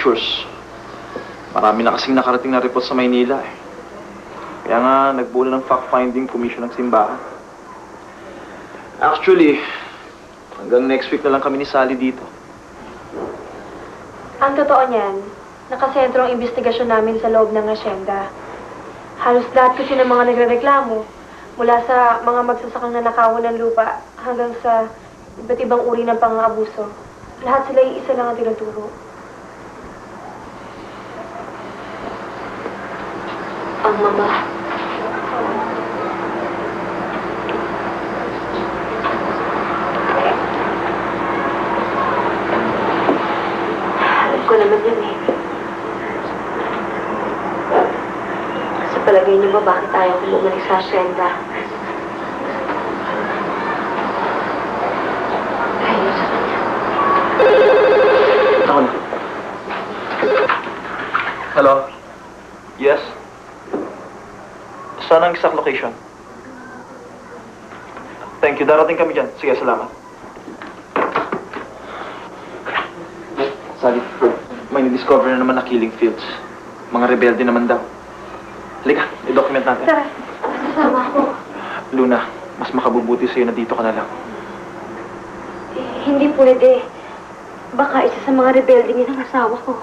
pictures. Marami na kasing nakarating na report sa Maynila eh. Kaya nga, nagbuo na ng fact-finding commission ng simbahan. Actually, hanggang next week na lang kami ni Sally dito. Ang totoo niyan, nakasentro ang investigasyon namin sa loob ng asyenda. Halos lahat kasi ng mga nagrereklamo, mula sa mga magsasakang nanakawan ng lupa hanggang sa iba't ibang uri ng pang-aabuso. Lahat sila isa lang ang tinuturo. Ang mama. Alam ko naman yan eh. Sa palagay niyo ba bakit ayaw ko bumalik sa asyenda? Ayaw sa kanya. Ako na. Hello? Yes? Saan ang exact location? Thank you. Darating kami dyan. Sige, salamat. Sally, may na-discover na naman na killing fields. Mga rebelde naman daw. Halika, i-document natin. Tara, kasama ako. Luna, mas makabubuti sa'yo na dito ka na lang. Hindi pwede. Baka isa sa mga rebelde niya ng asawa ko.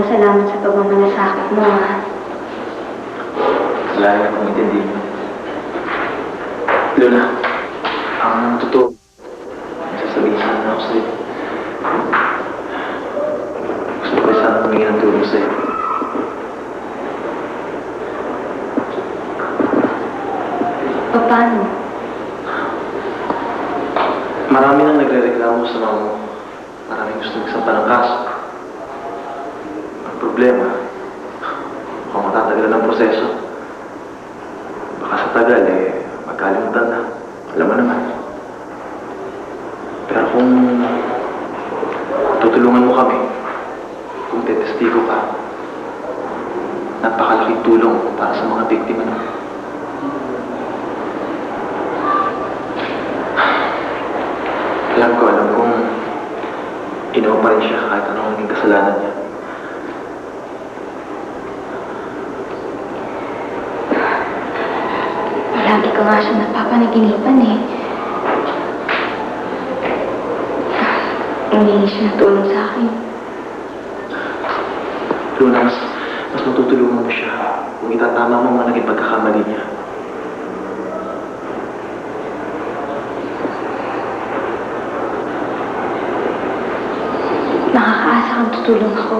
Salamat sa pagmamalasakit mo, ha? Wala na akong intindihin mo. Luna, ang totoo, sasabihin sana ako sa'yo. Gusto ko sana humingi ng tulong sa'yo. Paano? Marami nang nagre-reklamo sa mama mo. Maraming gusto magsampa ng kaso. Problema, kung matatagalan ng proseso, baka sa tagal, magkalimutan na. Alam mo naman. Pero kung tutulungan mo kami, kung tetestigo ka, napakalaking tulong para sa mga biktima na. Alam kong inawa pa rin siya kahit anong naging kasalanan niya. Lagi ko nga siya napapanaginipan eh. Humingi siya ng tulong sa akin. Luna, mas matutulungan mo siya kung itatama mo mga naging pagkakamali niya. Nakakaasa kang tutulong ako.